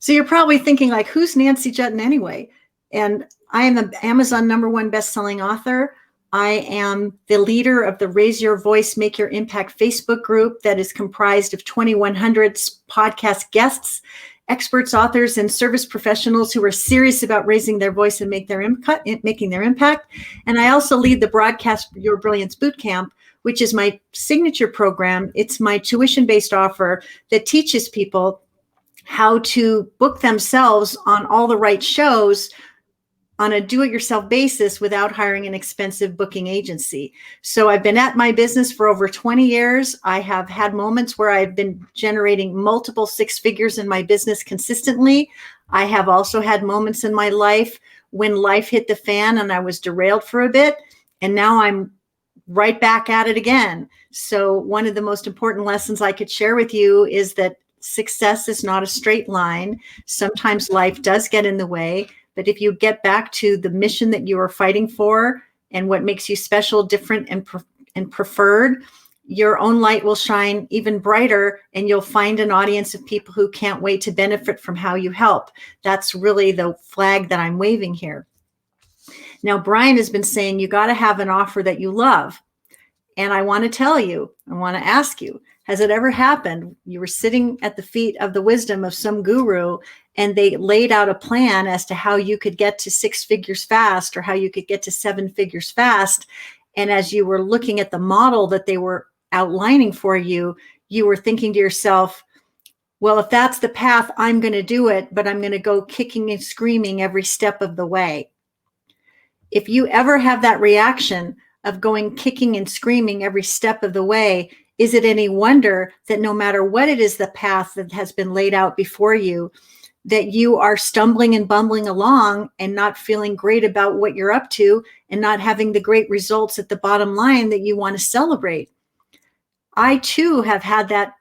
So you're probably thinking like, who's Nancy Juetten anyway? And I am an Amazon #1 best-selling author. I am the leader of the Raise Your Voice, Make Your Impact Facebook group that is comprised of 2,100 podcast guests, experts, authors, and service professionals who are serious about raising their voice and making their impact. And I also lead the Broadcast Your Brilliance Bootcamp, which is my signature program. It's my tuition-based offer that teaches people how to book themselves on all the right shows on a do-it-yourself basis without hiring an expensive booking agency. So I've been at my business for over 20 years. I have had moments where I've been generating multiple six figures in my business consistently. I have also had moments in my life when life hit the fan and I was derailed for a bit. And now I'm right back at it again. So one of the most important lessons I could share with you is that success is not a straight line. Sometimes life does get in the way. But if you get back to the mission that you are fighting for and what makes you special, different, and preferred, your own light will shine even brighter, and you'll find an audience of people who can't wait to benefit from how you help. That's really the flag that I'm waving here. Now, Brian has been saying you got to have an offer that you love. And I want to ask you, has it ever happened? You were sitting at the feet of the wisdom of some guru and they laid out a plan as to how you could get to six figures fast or how you could get to seven figures fast. And as you were looking at the model that they were outlining for you, you were thinking to yourself, well, if that's the path, I'm going to do it, but I'm going to go kicking and screaming every step of the way. If you ever have that reaction of going kicking and screaming every step of the way, is it any wonder that no matter what it is, the path that has been laid out before you, that you are stumbling and bumbling along and not feeling great about what you're up to and not having the great results at the bottom line that you want to celebrate? I too have had that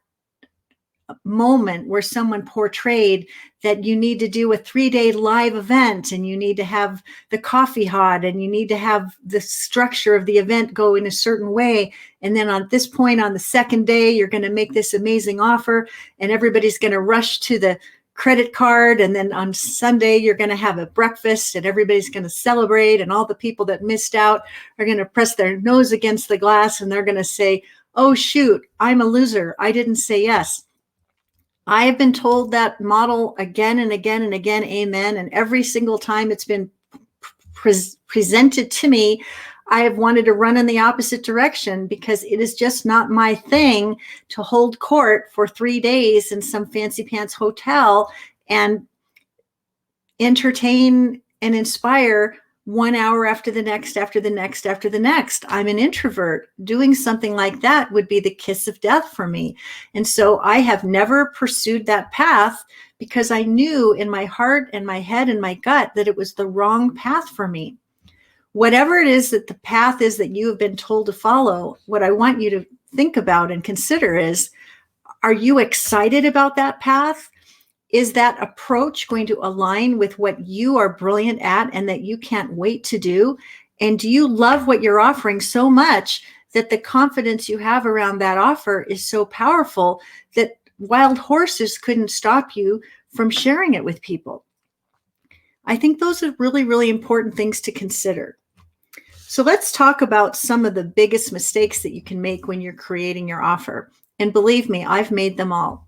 moment where someone portrayed that you need to do a 3-day live event and you need to have the coffee hot and you need to have the structure of the event go in a certain way. And then on this point, on the second day, you're going to make this amazing offer and everybody's going to rush to the credit card. And then on Sunday, you're going to have a breakfast and everybody's going to celebrate. And all the people that missed out are going to press their nose against the glass and they're going to say, oh, shoot, I'm a loser. I didn't say yes. I have been told that model again and again and again, amen. And every single time it's been presented to me, I have wanted to run in the opposite direction because it is just not my thing to hold court for 3 days in some fancy pants hotel and entertain and inspire 1 hour after the next, after the next, after the next. I'm an introvert. Doing something like that would be the kiss of death for me. And so I have never pursued that path because I knew in my heart and my head and my gut that it was the wrong path for me. Whatever it is that the path is that you have been told to follow, what I want you to think about and consider is, are you excited about that path? Is that approach going to align with what you are brilliant at and that you can't wait to do? And do you love what you're offering so much that the confidence you have around that offer is so powerful that wild horses couldn't stop you from sharing it with people? I think those are really, really important things to consider. So let's talk about some of the biggest mistakes that you can make when you're creating your offer. And believe me, I've made them all.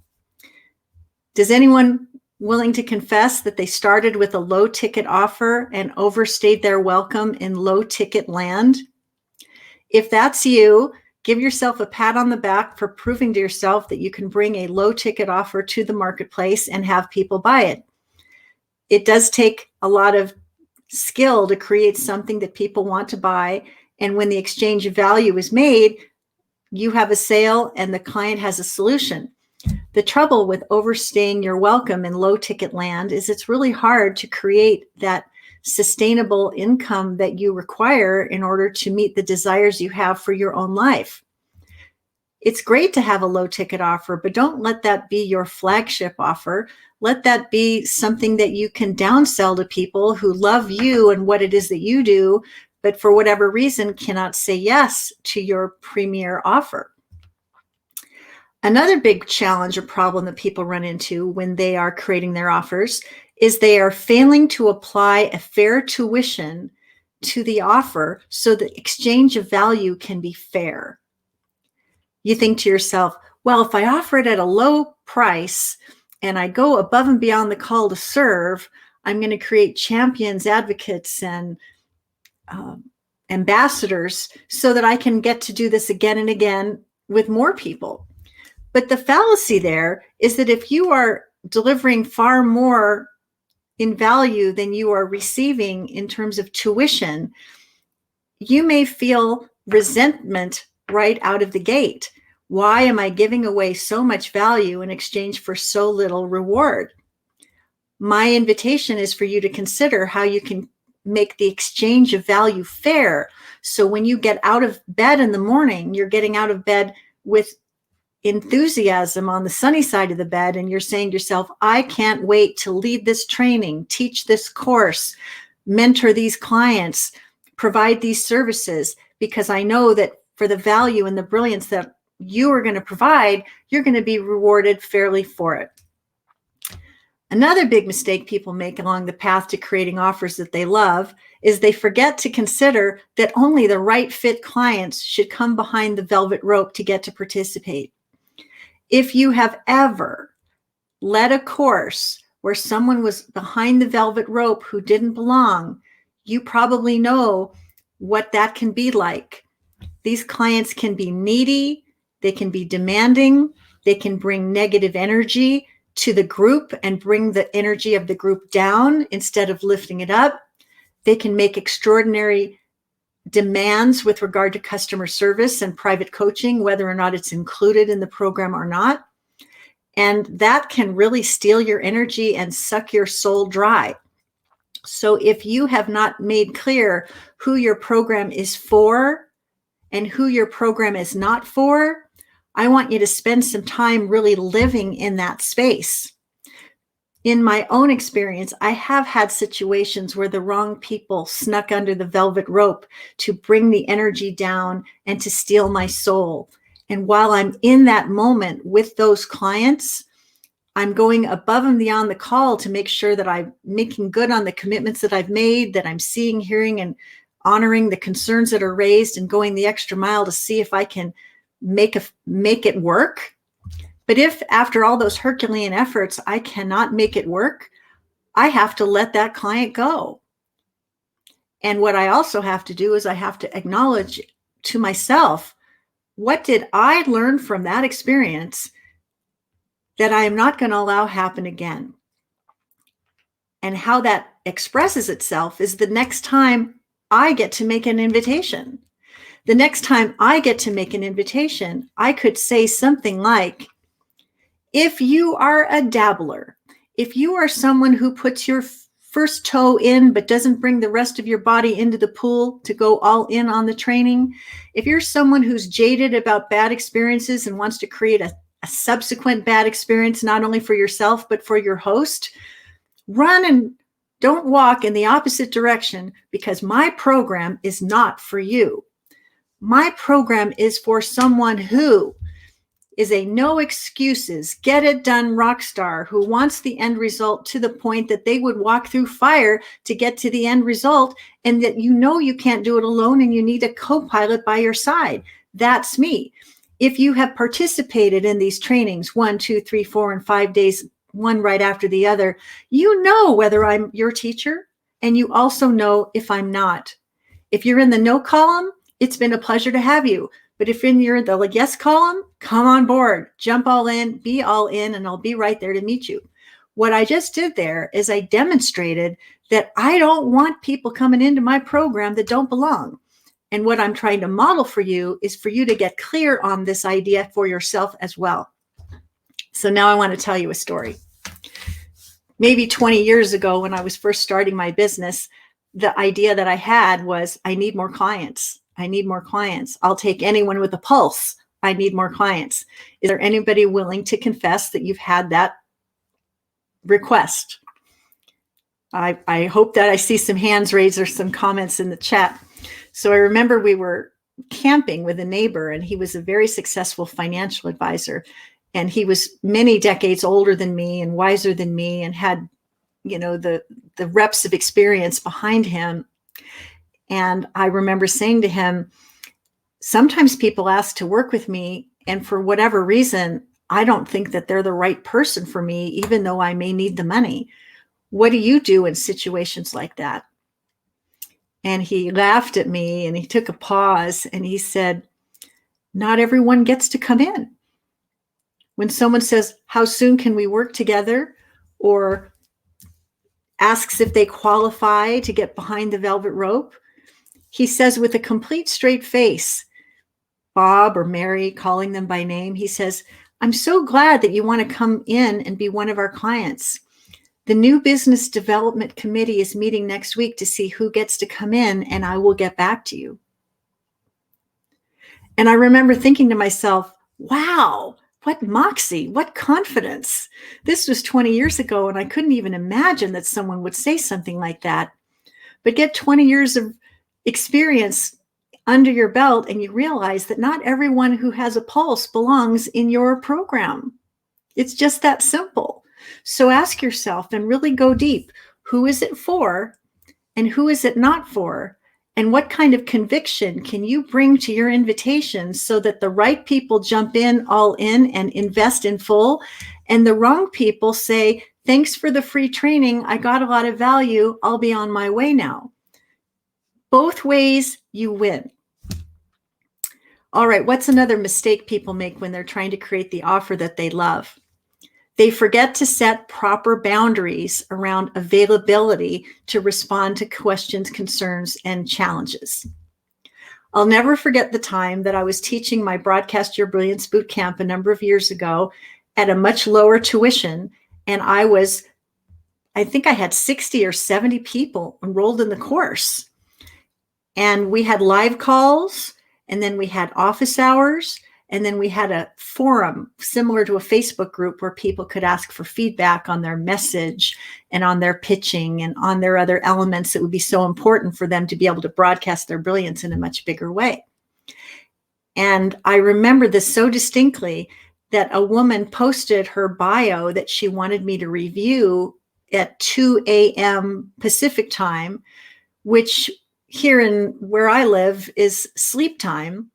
Does anyone willing to confess that they started with a low ticket offer and overstayed their welcome in low ticket land? If that's you, give yourself a pat on the back for proving to yourself that you can bring a low ticket offer to the marketplace and have people buy it. It does take a lot of skill to create something that people want to buy. And when the exchange of value is made, you have a sale and the client has a solution. The trouble with overstaying your welcome in low ticket land is it's really hard to create that sustainable income that you require in order to meet the desires you have for your own life. It's great to have a low ticket offer, but don't let that be your flagship offer. Let that be something that you can downsell to people who love you and what it is that you do, but for whatever reason cannot say yes to your premier offer. Another big challenge or problem that people run into when they are creating their offers is they are failing to apply a fair tuition to the offer so the exchange of value can be fair. You think to yourself, well, if I offer it at a low price and I go above and beyond the call to serve, I'm going to create champions, advocates, and ambassadors so that I can get to do this again and again with more people. But the fallacy there is that if you are delivering far more in value than you are receiving in terms of tuition, you may feel resentment right out of the gate. Why am I giving away so much value in exchange for so little reward? My invitation is for you to consider how you can make the exchange of value fair. So when you get out of bed in the morning, you're getting out of bed with enthusiasm on the sunny side of the bed, and you're saying to yourself, I can't wait to lead this training, teach this course, mentor these clients, provide these services, because I know that for the value and the brilliance that you are going to provide, you're going to be rewarded fairly for it. Another big mistake people make along the path to creating offers that they love is they forget to consider that only the right fit clients should come behind the velvet rope to get to participate. If you have ever led a course where someone was behind the velvet rope who didn't belong, you probably know what that can be like. These clients can be needy, they can be demanding, they can bring negative energy to the group and bring the energy of the group down instead of lifting it up. They can make extraordinary demands with regard to customer service and private coaching, whether or not it's included in the program or not. And that can really steal your energy and suck your soul dry. So if you have not made clear who your program is for and who your program is not for, I want you to spend some time really living in that space. In my own experience, I have had situations where the wrong people snuck under the velvet rope to bring the energy down and to steal my soul. And while I'm in that moment with those clients, I'm going above and beyond the call to make sure that I'm making good on the commitments that I've made, that I'm seeing, hearing, and honoring the concerns that are raised, and going the extra mile to see if I can make it work. But if after all those Herculean efforts, I cannot make it work, I have to let that client go. And what I also have to do is I have to acknowledge to myself, what did I learn from that experience that I am not going to allow happen again? And how that expresses itself is the next time I get to make an invitation. The next time I get to make an invitation, I could say something like, if you are a dabbler, if you are someone who puts your first toe in but doesn't bring the rest of your body into the pool to go all in on the training, if you're someone who's jaded about bad experiences and wants to create a subsequent bad experience, not only for yourself, but for your host, run and don't walk in the opposite direction, because my program is not for you. My program is for someone who is a no excuses, get it done rock star who wants the end result to the point that they would walk through fire to get to the end result, and that you know you can't do it alone and you need a co-pilot by your side. That's me. If you have participated in these trainings 1, 2, 3, 4, and 5 days, one right after the other, you know whether I'm your teacher, and you also know if I'm not. If you're in the no column, it's been a pleasure to have you. But if you're in the yes column, come on board, jump all in, be all in, and I'll be right there to meet you. What I just did there is I demonstrated that I don't want people coming into my program that don't belong. And what I'm trying to model for you is for you to get clear on this idea for yourself as well. So now I want to tell you a story. Maybe 20 years ago, when I was first starting my business, the idea that I had was, I need more clients. I need more clients. I'll take anyone with a pulse. I need more clients. Is there anybody willing to confess that you've had that request? I hope that I see some hands raised or some comments in the chat. So I remember we were camping with a neighbor, and he was a very successful financial advisor. And he was many decades older than me and wiser than me and had, the reps of experience behind him. And I remember saying to him, sometimes people ask to work with me, and for whatever reason, I don't think that they're the right person for me, even though I may need the money. What do you do in situations like that? And he laughed at me and he took a pause and he said, not everyone gets to come in. When someone says, how soon can we work together? Or asks if they qualify to get behind the velvet rope, he says with a complete straight face, Bob or Mary, calling them by name, he says, I'm so glad that you want to come in and be one of our clients. The new business development committee is meeting next week to see who gets to come in, and I will get back to you. And I remember thinking to myself, wow, what moxie, what confidence. This was 20 years ago, and I couldn't even imagine that someone would say something like that. But get 20 years of experience under your belt, and you realize that not everyone who has a pulse belongs in your program. It's just that simple. So ask yourself and really go deep. Who is it for? And who is it not for? And what kind of conviction can you bring to your invitation so that the right people jump in, all in, and invest in full, and the wrong people say, thanks for the free training. I got a lot of value. I'll be on my way now. Both ways, you win. All right, what's another mistake people make when they're trying to create the offer that they love? They forget to set proper boundaries around availability to respond to questions, concerns, and challenges. I'll never forget the time that I was teaching my Broadcast Your Brilliance bootcamp a number of years ago at a much lower tuition, and I think I had 60 or 70 people enrolled in the course. And we had live calls, and then we had office hours, and then we had a forum similar to a Facebook group where people could ask for feedback on their message and on their pitching and on their other elements that would be so important for them to be able to broadcast their brilliance in a much bigger way. And I remember this so distinctly that a woman posted her bio that she wanted me to review at 2 a.m. Pacific time, which here in where I live is sleep time.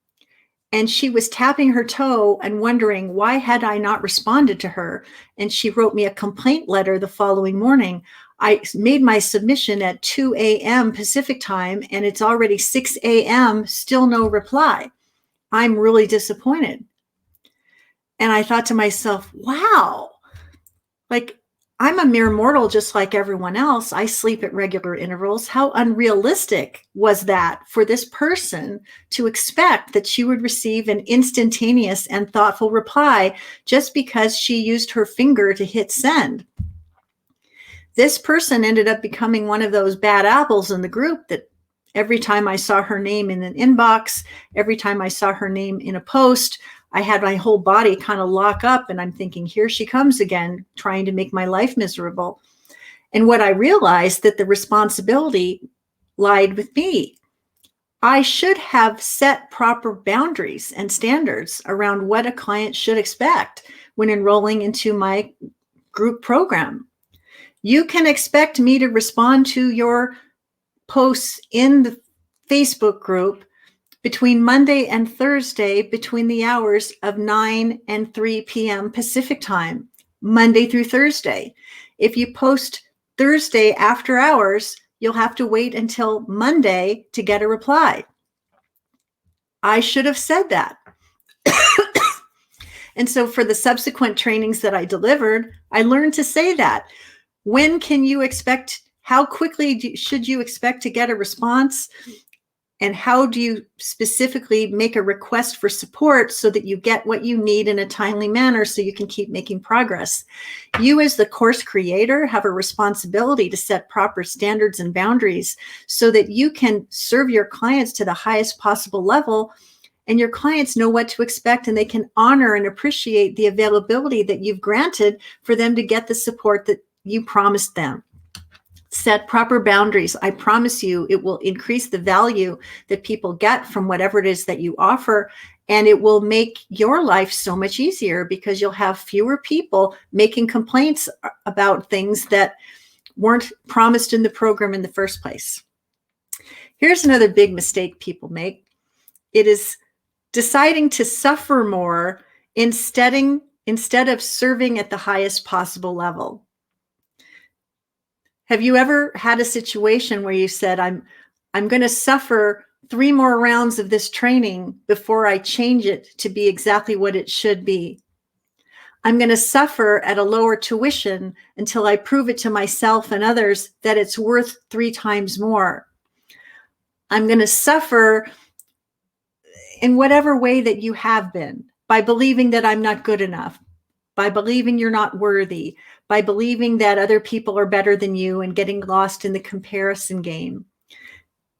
And she was tapping her toe and wondering, why had I not responded to her? And she wrote me a complaint letter the following morning. I made my submission at 2 a.m. Pacific time, and it's already 6 a.m., still no reply. I'm really disappointed. And I thought to myself, wow, like I'm a mere mortal just like everyone else. I sleep at regular intervals. How unrealistic was that for this person to expect that she would receive an instantaneous and thoughtful reply just because she used her finger to hit send? This person ended up becoming one of those bad apples in the group that every time I saw her name in an inbox, every time I saw her name in a post, I had my whole body kind of lock up, and I'm thinking, here she comes again, trying to make my life miserable. And what I realized that the responsibility lied with me. I should have set proper boundaries and standards around what a client should expect when enrolling into my group program. You can expect me to respond to your posts in the Facebook group between Monday and Thursday between the hours of 9 and 3 p.m. Pacific time, Monday through Thursday. If you post Thursday after hours, you'll have to wait until Monday to get a reply. I should have said that. And so for the subsequent trainings that I delivered, I learned to say that. When can you expect, how quickly should you expect to get a response? And how do you specifically make a request for support so that you get what you need in a timely manner so you can keep making progress? You as the course creator have a responsibility to set proper standards and boundaries so that you can serve your clients to the highest possible level, and your clients know what to expect and they can honor and appreciate the availability that you've granted for them to get the support that you promised them. Set proper boundaries. I promise you it will increase the value that people get from whatever it is that you offer, And it will make your life so much easier because you'll have fewer people making complaints about things that weren't promised in the program in the first place. Here's another big mistake people make. It is deciding to suffer more instead of serving at the highest possible level. Have you ever had a situation where you said, I'm going to suffer 3 more rounds of this training before I change it to be exactly what it should be? I'm going to suffer at a lower tuition until I prove it to myself and others that it's worth 3 times more. I'm going to suffer in whatever way that you have been, by believing that I'm not good enough, by believing you're not worthy, by believing that other people are better than you and getting lost in the comparison game.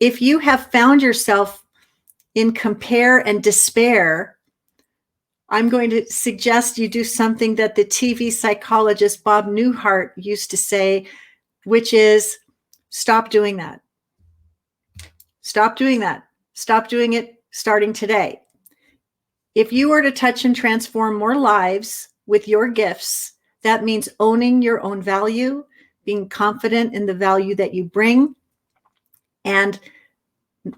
If you have found yourself in compare and despair, I'm going to suggest you do something that the TV psychologist Bob Newhart used to say, which is stop doing that. Stop doing that. Stop doing it starting today. If you are to touch and transform more lives with your gifts, that means owning your own value, being confident in the value that you bring, and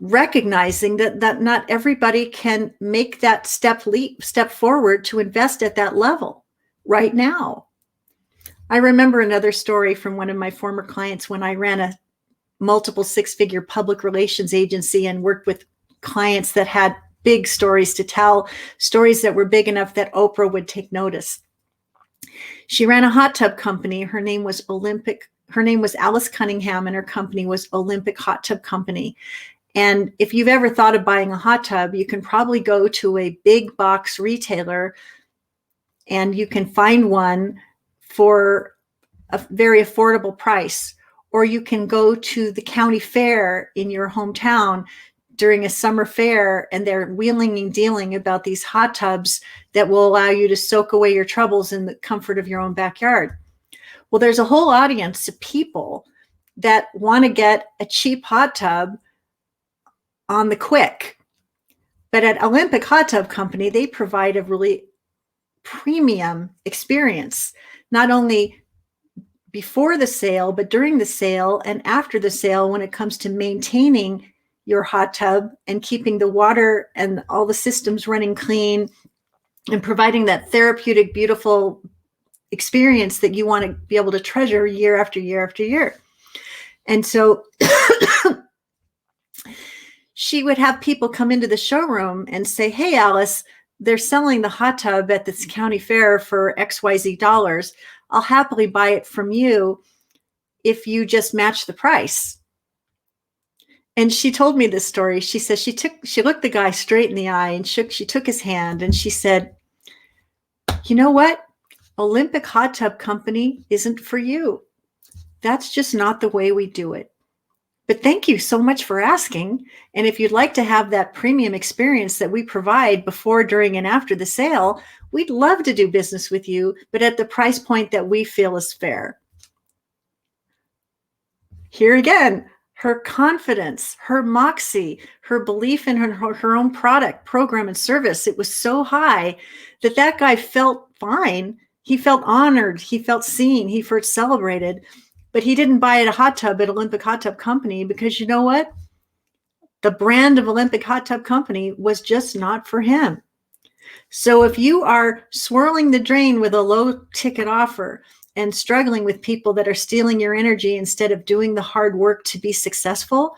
recognizing that not everybody can make that step forward to invest at that level right now. I remember another story from one of my former clients when I ran a multiple 6-figure public relations agency and worked with clients that had big stories to tell, stories that were big enough that Oprah would take notice. She ran a hot tub company. Her name was Alice Cunningham, and her company was Olympic Hot Tub Company. And if you've ever thought of buying a hot tub, you can probably go to a big box retailer and you can find one for a very affordable price. Or you can go to the county fair in your hometown during a summer fair, and they're wheeling and dealing about these hot tubs that will allow you to soak away your troubles in the comfort of your own backyard. Well, there's a whole audience of people that want to get a cheap hot tub on the quick. But at Olympic Hot Tub Company, they provide a really premium experience, not only before the sale, but during the sale and after the sale when it comes to maintaining your hot tub and keeping the water and all the systems running clean and providing that therapeutic, beautiful experience that you want to be able to treasure year after year after year. And so she would have people come into the showroom and say, hey, Alice, they're selling the hot tub at this county fair for XYZ dollars. I'll happily buy it from you if you just match the price. And she told me this story. She says she looked the guy straight in the eye and she took his hand and she said, you know what? Olympic Hot Tub Company isn't for you. That's just not the way we do it. But thank you so much for asking. And if you'd like to have that premium experience that we provide before, during, and after the sale, we'd love to do business with you, but at the price point that we feel is fair. Here again, her confidence, her moxie, her belief in her own product, program, and service, it was so high that guy felt fine. He felt honored. He felt seen. He felt celebrated. But he didn't buy a hot tub at Olympic Hot Tub Company because you know what? The brand of Olympic Hot Tub Company was just not for him. So if you are swirling the drain with a low ticket offer and struggling with people that are stealing your energy instead of doing the hard work to be successful,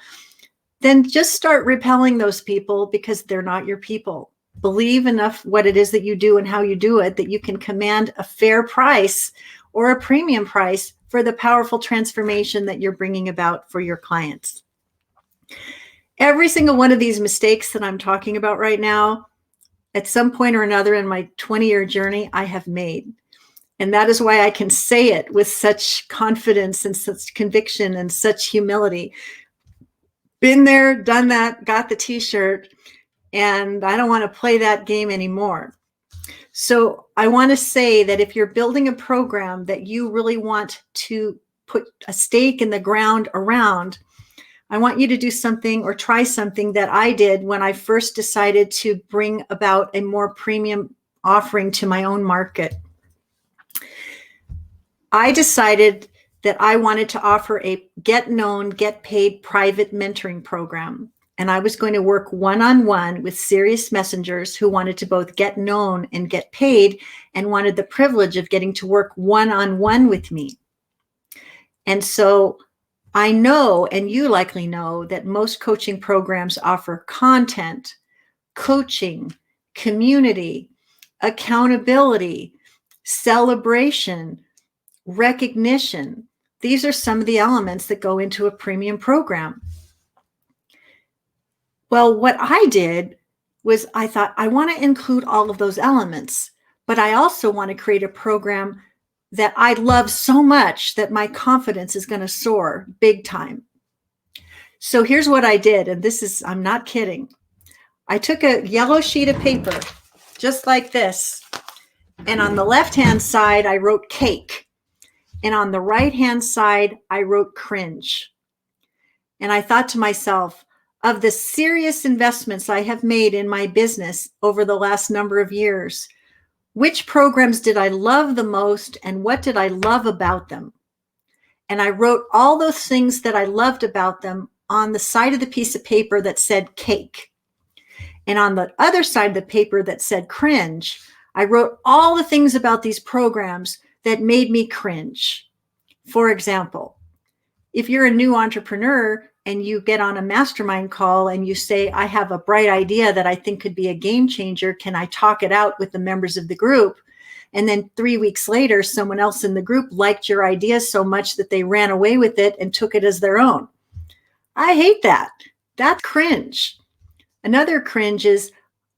then just start repelling those people because they're not your people. Believe enough what it is that you do and how you do it that you can command a fair price or a premium price for the powerful transformation that you're bringing about for your clients. Every single one of these mistakes that I'm talking about right now, at some point or another in my 20-year journey, I have made. And that is why I can say it with such confidence and such conviction and such humility. Been there, done that, got the t-shirt, and I don't want to play that game anymore. So I want to say that if you're building a program that you really want to put a stake in the ground around, I want you to do something or try something that I did when I first decided to bring about a more premium offering to my own market. I decided that I wanted to offer a get known, get paid private mentoring program. And I was going to work one-on-one with serious messengers who wanted to both get known and get paid and wanted the privilege of getting to work one-on-one with me. And so I know, and you likely know, that most coaching programs offer content, coaching, community, accountability, celebration, recognition. These are some of the elements that go into a premium program. Well, what I did was I thought, I want to include all of those elements, but I also want to create a program that I love so much that my confidence is going to soar big time. So here's what I did, and this is, I'm not kidding. I took a yellow sheet of paper, just like this, and on the left-hand side, I wrote cake. And on the right-hand side, I wrote cringe. And I thought to myself, of the serious investments I have made in my business over the last number of years, which programs did I love the most and what did I love about them? And I wrote all those things that I loved about them on the side of the piece of paper that said cake. And on the other side of the paper that said cringe, I wrote all the things about these programs that made me cringe. For example, if you're a new entrepreneur and you get on a mastermind call and you say, I have a bright idea that I think could be a game changer, can I talk it out with the members of the group? And then 3 weeks later, someone else in the group liked your idea so much that they ran away with it and took it as their own. I hate that. That's cringe. Another cringe is,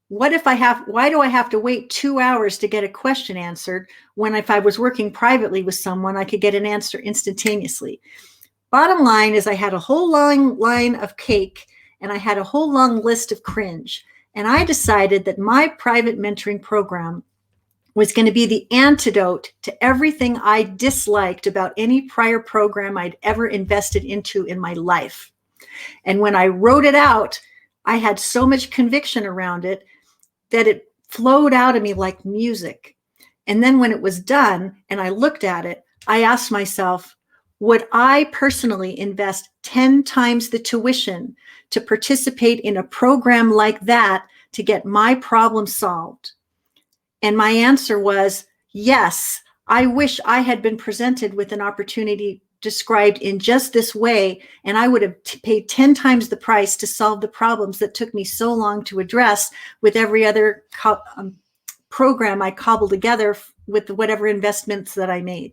why do I have to wait 2 hours to get a question answered when if I was working privately with someone, I could get an answer instantaneously? Bottom line is I had a whole long line of cake and I had a whole long list of cringe. And I decided that my private mentoring program was going to be the antidote to everything I disliked about any prior program I'd ever invested into in my life. And when I wrote it out, I had so much conviction around it that it flowed out of me like music. And then when it was done and I looked at it, I asked myself, would I personally invest 10 times the tuition to participate in a program like that to get my problem solved? And my answer was, yes, I wish I had been presented with an opportunity described in just this way, and I would have paid 10 times the price to solve the problems that took me so long to address with every other program I cobbled together with whatever investments that I made.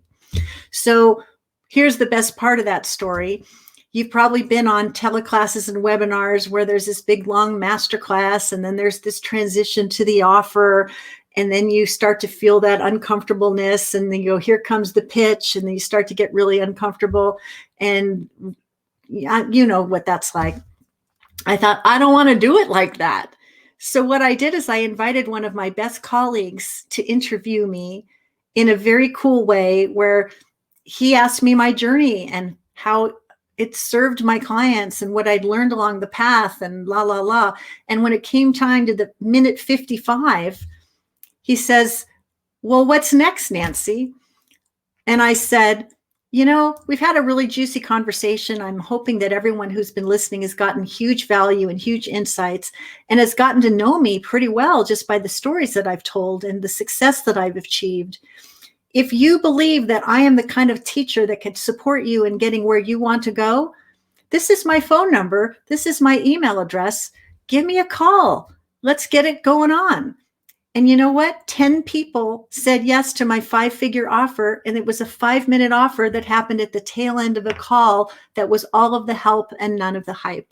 So here's the best part of that story. You've probably been on teleclasses and webinars where there's this big long masterclass, and then there's this transition to the offer. And then you start to feel that uncomfortableness, and then you go, here comes the pitch, and then you start to get really uncomfortable. And you know what that's like. I thought, I don't want to do it like that. So what I did is I invited one of my best colleagues to interview me in a very cool way, where he asked me my journey and how it served my clients and what I'd learned along the path and la, la, la. And when it came time to the minute 55, he says, well, what's next, Nancy? And I said, you know, we've had a really juicy conversation. I'm hoping that everyone who's been listening has gotten huge value and huge insights and has gotten to know me pretty well just by the stories that I've told and the success that I've achieved. If you believe that I am the kind of teacher that could support you in getting where you want to go, this is my phone number. This is my email address. Give me a call. Let's get it going on. And you know what? 10 people said yes to my 5-figure offer. And it was a 5-minute offer that happened at the tail end of a call that was all of the help and none of the hype.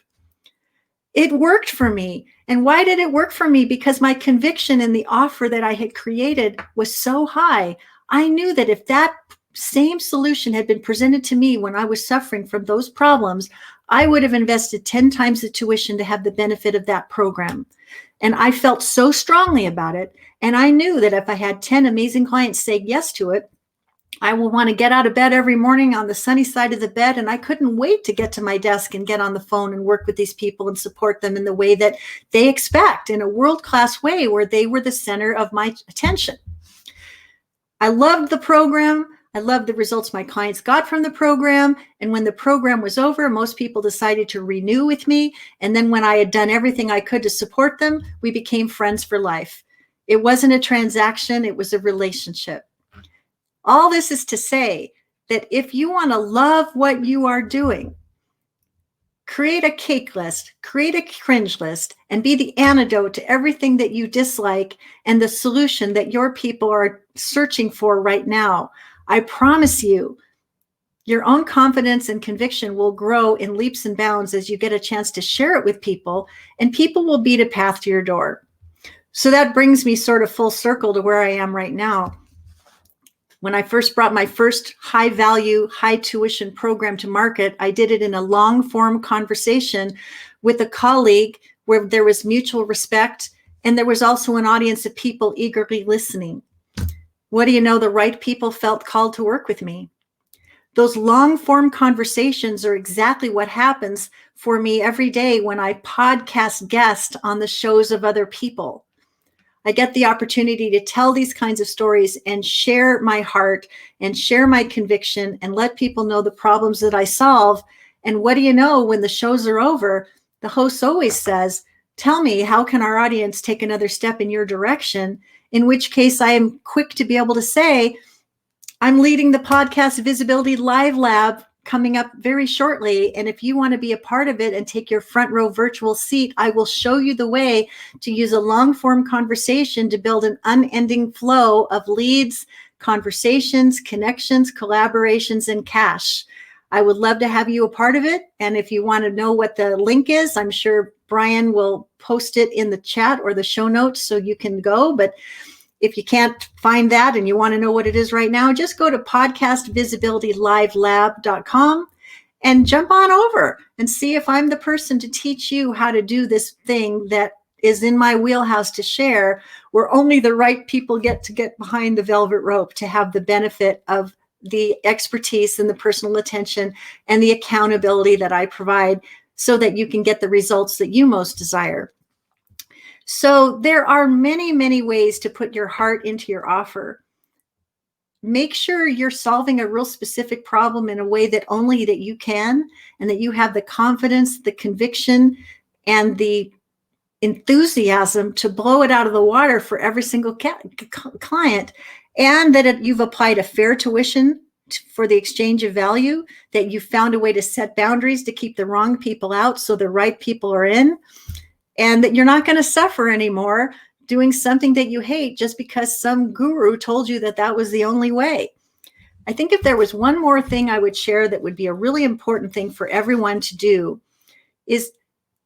It worked for me. And why did it work for me? Because my conviction in the offer that I had created was so high. I knew that if that same solution had been presented to me when I was suffering from those problems, I would have invested 10 times the tuition to have the benefit of that program. And I felt so strongly about it. And I knew that if I had 10 amazing clients say yes to it, I will want to get out of bed every morning on the sunny side of the bed, and I couldn't wait to get to my desk and get on the phone and work with these people and support them in the way that they expect, in a world-class way where they were the center of my attention. I loved the program. I loved the results my clients got from the program. And when the program was over, most people decided to renew with me. And then when I had done everything I could to support them, we became friends for life. It wasn't a transaction, it was a relationship. All this is to say that if you want to love what you are doing, create a cake list, create a cringe list, and be the antidote to everything that you dislike and the solution that your people are searching for right now. I promise you, your own confidence and conviction will grow in leaps and bounds as you get a chance to share it with people, and people will beat a path to your door. So that brings me sort of full circle to where I am right now. When I first brought my first high value, high tuition program to market, I did it in a long form conversation with a colleague where there was mutual respect, and there was also an audience of people eagerly listening. What do you know? The right people felt called to work with me. Those long form conversations are exactly what happens for me every day when I podcast guest on the shows of other people. I get the opportunity to tell these kinds of stories and share my heart and share my conviction and let people know the problems that I solve. And what do you know, when the shows are over, the host always says, tell me, how can our audience take another step in your direction? In which case I am quick to be able to say, I'm leading the Podcast Visibility Live Lab coming up very shortly. And if you want to be a part of it and take your front row virtual seat, I will show you the way to use a long form conversation to build an unending flow of leads, conversations, connections, collaborations, and cash. I would love to have you a part of it. And if you want to know what the link is, I'm sure Brian will post it in the chat or the show notes so you can go. But if you can't find that and you want to know what it is right now, just go to podcastvisibilitylivelab.com and jump on over and see if I'm the person to teach you how to do this thing that is in my wheelhouse to share, where only the right people get to get behind the velvet rope to have the benefit of the expertise and the personal attention and the accountability that I provide so that you can get the results that you most desire. So there are many, many ways to put your heart into your offer. Make sure you're solving a real specific problem in a way that only that you can, and that you have the confidence, the conviction, and the enthusiasm to blow it out of the water for every single client, and that you've applied a fair tuition for the exchange of value, that you found a way to set boundaries to keep the wrong people out so the right people are in, and that you're not going to suffer anymore doing something that you hate just because some guru told you that that was the only way. I think if there was one more thing I would share that would be a really important thing for everyone to do, is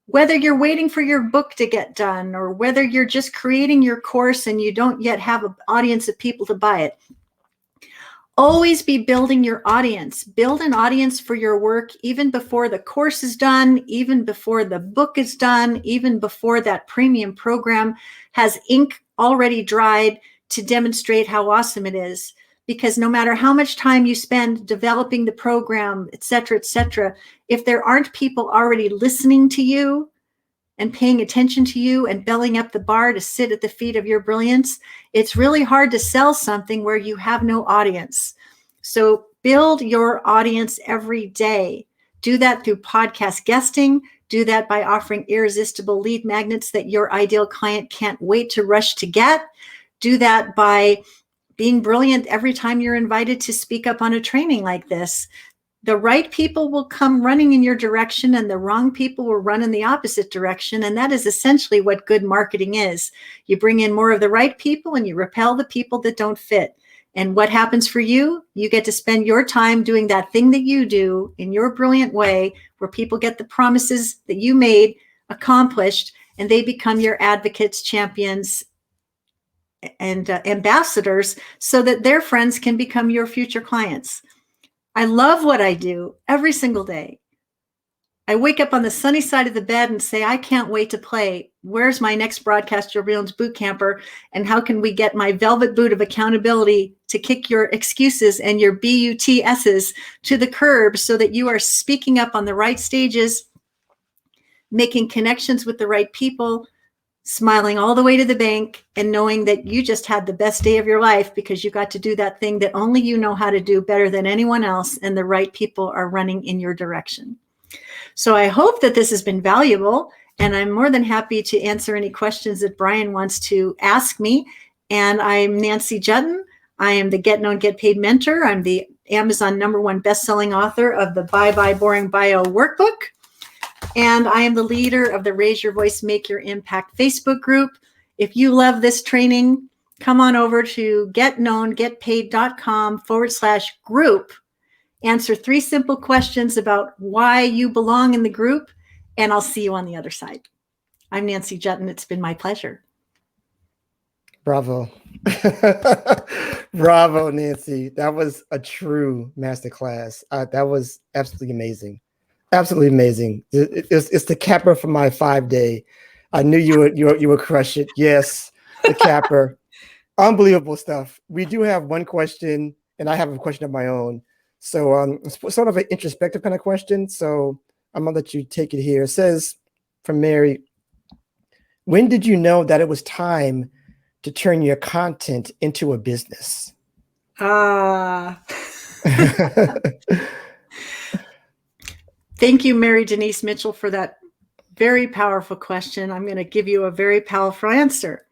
whether you're waiting for your book to get done or whether you're just creating your course and you don't yet have an audience of people to buy it, always be building your audience. Build an audience for your work even before the course is done, even before the book is done, even before that premium program has ink already dried to demonstrate how awesome it is. Because no matter how much time you spend developing the program, et cetera, if there aren't people already listening to you and paying attention to you and belling up the bar to sit at the feet of your brilliance, it's really hard to sell something where you have no audience. So build your audience every day. Do that through podcast guesting. Do that by offering irresistible lead magnets that your ideal client can't wait to rush to get. Do that by being brilliant every time you're invited to speak up on a training like this. The right people will come running in your direction and the wrong people will run in the opposite direction. And that is essentially what good marketing is. You bring in more of the right people and you repel the people that don't fit. And what happens for you? You get to spend your time doing that thing that you do in your brilliant way, where people get the promises that you made accomplished, and they become your advocates, champions, and ambassadors so that their friends can become your future clients. I love what I do every single day. I wake up on the sunny side of the bed and say, I can't wait to play where's my next Broadcast Your Brilliance boot camper? And how can we get my velvet boot of accountability to kick your excuses and your BUTSs to the curb so that you are speaking up on the right stages, making connections with the right people, smiling all the way to the bank, and knowing that you just had the best day of your life because you got to do that thing that only you know how to do better than anyone else, and the right people are running in your direction. So I hope that this has been valuable, and I'm more than happy to answer any questions that Brian wants to ask me. And I'm Nancy Juetten. I am the Get Known, Get Paid mentor. I'm the Amazon #1 best-selling author of the Bye Bye Boring Bio workbook. And I am the leader of the Raise Your Voice, Make Your Impact Facebook group. If you love this training, come on over to getknowngetpaid.com/group. Answer 3 simple questions about why you belong in the group, and I'll see you on the other side. I'm Nancy Juetten. It's been my pleasure. Bravo. Bravo, Nancy. That was a true masterclass. That was absolutely amazing. Absolutely amazing. It's the capper for my 5-day. I knew you would crush it. Yes, the capper. Unbelievable stuff. We do have one question, and I have a question of my own. So it's sort of an introspective kind of question. So I'm gonna let you take it here. It says from Mary, when did you know that it was time to turn your content into a business? Thank you, Mary Denise Mitchell, for that very powerful question. I'm going to give you a very powerful answer.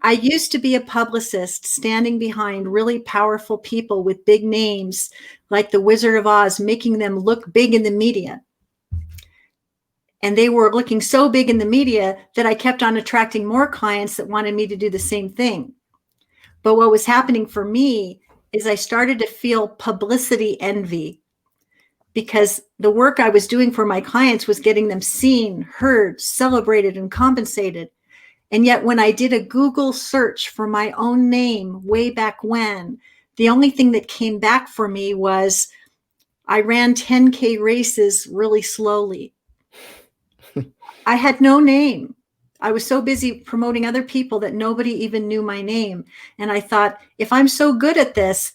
I used to be a publicist standing behind really powerful people with big names like the Wizard of Oz, making them look big in the media. And they were looking so big in the media that I kept on attracting more clients that wanted me to do the same thing. But what was happening for me is I started to feel publicity envy, because the work I was doing for my clients was getting them seen, heard, celebrated, and compensated. And yet when I did a Google search for my own name way back when, the only thing that came back for me was I ran 10K races really slowly. I had no name. I was so busy promoting other people that nobody even knew my name. And I thought, if I'm so good at this,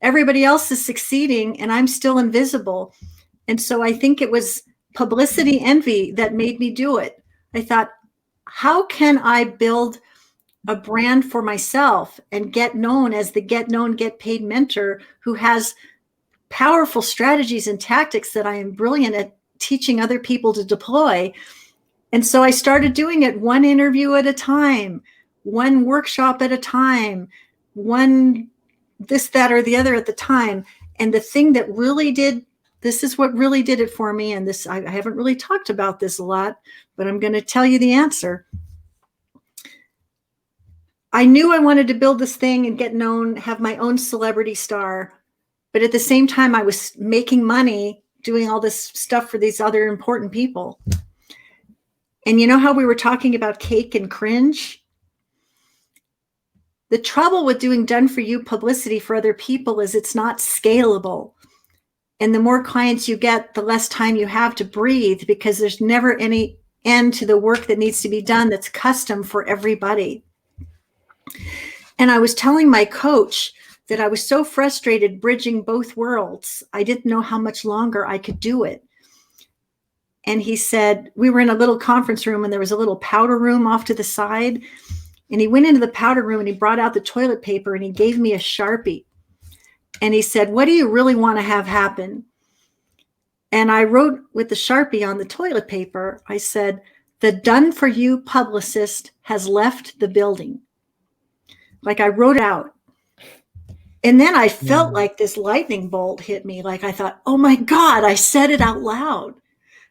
everybody else is succeeding and I'm still invisible. And so I think it was publicity envy that made me do it. I thought, how can I build a brand for myself and get known as the Get Known, Get Paid mentor who has powerful strategies and tactics that I am brilliant at teaching other people to deploy? And so I started doing it one interview at a time, one workshop at a time, one this, that, or the other at the time. And the thing that really did, this is what really did it for me. And this, I haven't really talked about this a lot, but I'm going to tell you the answer. I knew I wanted to build this thing and get known, have my own celebrity star. But at the same time, I was making money doing all this stuff for these other important people. And you know how we were talking about cake and cringe? The trouble with doing done-for-you publicity for other people is it's not scalable. And the more clients you get, the less time you have to breathe, because there's never any end to the work that needs to be done that's custom for everybody. And I was telling my coach that I was so frustrated bridging both worlds. I didn't know how much longer I could do it. And he said, we were in a little conference room and there was a little powder room off to the side. And he went into the powder room and he brought out the toilet paper and he gave me a Sharpie. And he said, what do you really want to have happen? And I wrote with the Sharpie on the toilet paper, I said, the done-for-you publicist has left the building. Like I wrote it out. And then I felt like this lightning bolt hit me. Like I thought, oh my God, I said it out loud.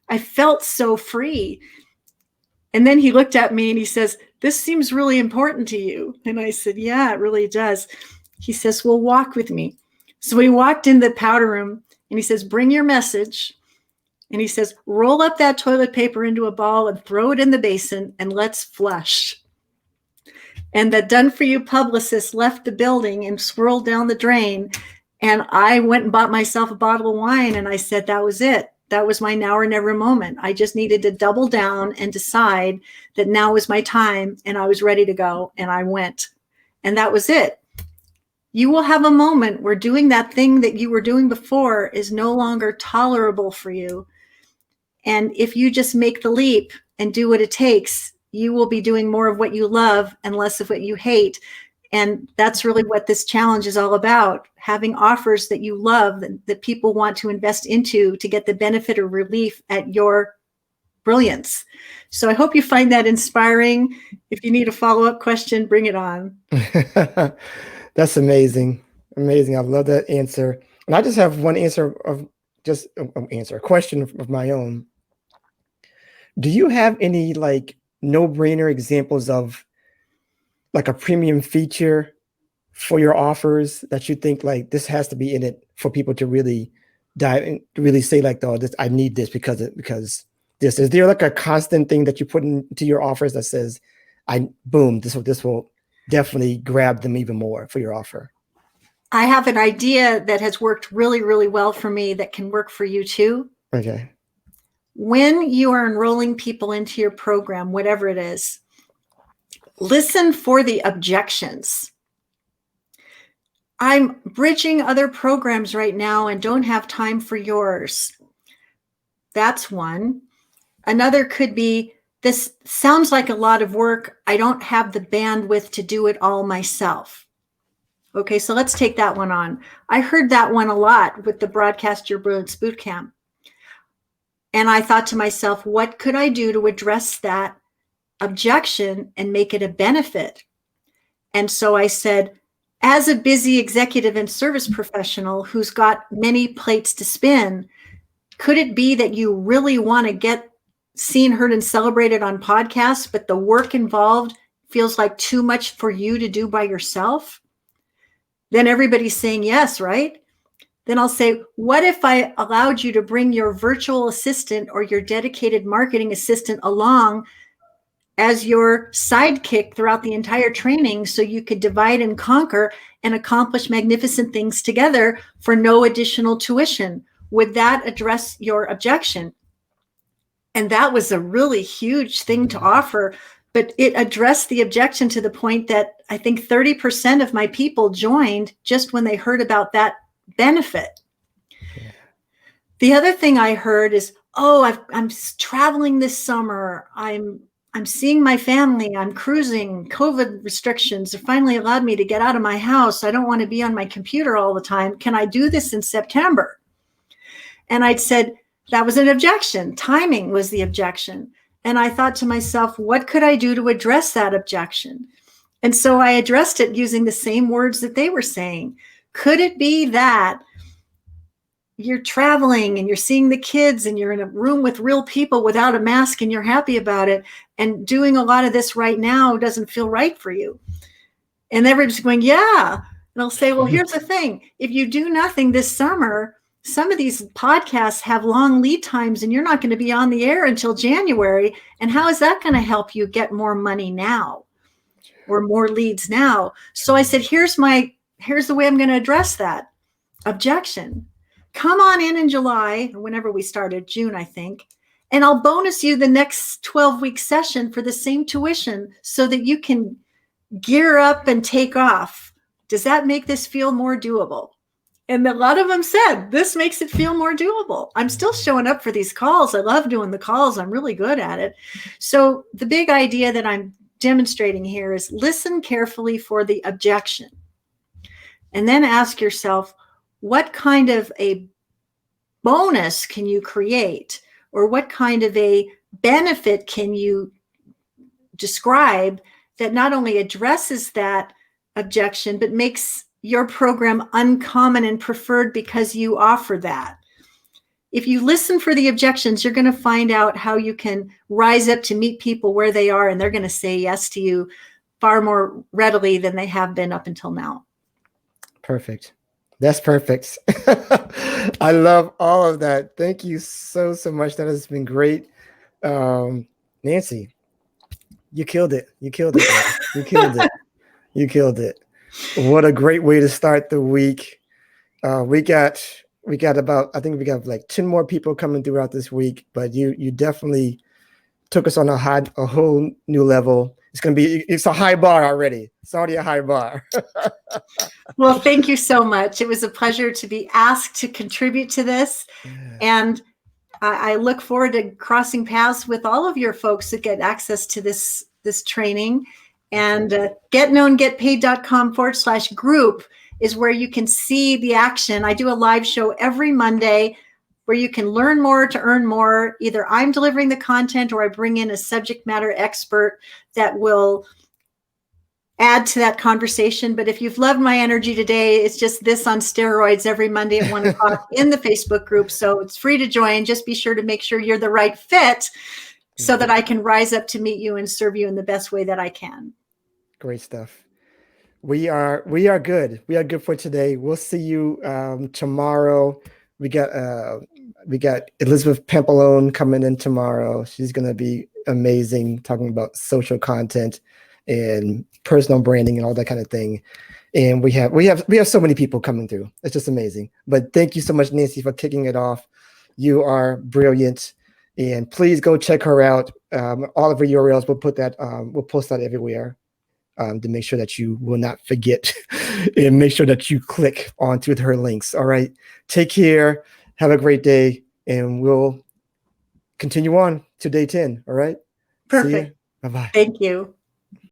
I felt so free. And then he looked at me and he says, this seems really important to you. And I said, yeah, it really does. He says, well, walk with me. So we walked in the powder room and he says, bring your message. And he says, roll up that toilet paper into a ball and throw it in the basin and let's flush. And the done-for-you publicist left the building and swirled down the drain. And I went and bought myself a bottle of wine and I said, that was it. That was my now or never moment. I just needed to double down and decide that now was my time, and I was ready to go, and I went. And that was it. You will have a moment where doing that thing that you were doing before is no longer tolerable for you. And if you just make the leap and do what it takes, you will be doing more of what you love and less of what you hate. And that's really what this challenge is all about, having offers that you love, that people want to invest into to get the benefit or relief at your brilliance. So I hope you find that inspiring. If you need a follow-up question, bring it on. That's amazing. Amazing. I love that answer. And I just have one answer of a question of my own. Do you have any like no-brainer examples of like a premium feature for your offers that you think like this has to be in it for people to really dive in, really say like, oh, this, I need this because this, is there like a constant thing that you put into your offers that says, this will definitely grab them even more for your offer? I have an idea that has worked really, really well for me that can work for you too. Okay. When you are enrolling people into your program, whatever it is, listen for the objections. I'm bridging other programs right now and don't have time for yours. That's one. Another could be, this sounds like a lot of work. I don't have the bandwidth to do it all myself. Okay, so let's take that one on. I heard that one a lot with the Broadcast Your Brilliance Bootcamp. And I thought to myself, what could I do to address that objection and make it a benefit? And so I said, as a busy executive and service professional who's got many plates to spin, could it be that you really want to get seen, heard, and celebrated on podcasts, but the work involved feels like too much for you to do by yourself? Then everybody's saying yes, right? Then I'll say, what if I allowed you to bring your virtual assistant or your dedicated marketing assistant along as your sidekick throughout the entire training so you could divide and conquer and accomplish magnificent things together for no additional tuition? Would that address your objection? And that was a really huge thing to offer, but it addressed the objection to the point that I think 30% of my people joined just when they heard about that benefit. Yeah. The other thing I heard is, oh, I'm traveling this summer. I'm seeing my family. I'm cruising. COVID restrictions have finally allowed me to get out of my house. I don't want to be on my computer all the time. Can I do this in September? And I'd said, that was an objection. Timing was the objection. And I thought to myself, what could I do to address that objection? And so I addressed it using the same words that they were saying. Could it be that you're traveling and you're seeing the kids and you're in a room with real people without a mask and you're happy about it, and doing a lot of this right now doesn't feel right for you? And everybody's going, yeah. And I'll say, well, here's the thing. If you do nothing this summer, some of these podcasts have long lead times and you're not going to be on the air until January. And how is that going to help you get more money now or more leads now? So I said, here's the way I'm going to address that objection. Come on in July, whenever we started, June, I think, and I'll bonus you the next 12-week session for the same tuition so that you can gear up and take off. Does that make this feel more doable? And a lot of them said, this makes it feel more doable. I'm still showing up for these calls. I love doing the calls. I'm really good at it. So the big idea that I'm demonstrating here is listen carefully for the objection. And then ask yourself, what kind of a bonus can you create? Or what kind of a benefit can you describe that not only addresses that objection, but makes your program uncommon and preferred because you offer that? If you listen for the objections, you're going to find out how you can rise up to meet people where they are, and they're going to say yes to you far more readily than they have been up until now. Perfect. That's perfect. I love all of that. Thank you so much. That has been great. Nancy, you killed it. You killed it. You killed it. You killed it. What a great way to start the week. We got I think we got like 10 more people coming throughout this week, but you definitely took us on a whole new level. It's a high bar already. It's already a high bar. Well, thank you so much. It was a pleasure to be asked to contribute to this. Yeah. And I look forward to crossing paths with all of your folks that get access to this training. And getknowngetpaid.com/group is where you can see the action. I do a live show every Monday where you can learn more to earn more. Either I'm delivering the content or I bring in a subject matter expert that will add to that conversation. But if you've loved my energy today, it's just this on steroids every Monday at 1 o'clock in the Facebook group. So it's free to join. Just be sure to make sure you're the right fit so that I can rise up to meet you and serve you in the best way that I can. Great stuff. We are good. We are good for today. We'll see you tomorrow. We got Elizabeth Pampalone coming in tomorrow. She's going to be amazing, talking about social content and personal branding and all that kind of thing. And we have so many people coming through. It's just amazing. But thank you so much, Nancy, for kicking it off. You are brilliant. And please go check her out. All of her URLs, we'll post that everywhere to make sure that you will not forget and make sure that you click onto her links. All right. Take care. Have a great day. And we'll continue on to day 10. All right. Perfect. Bye-bye. Thank you.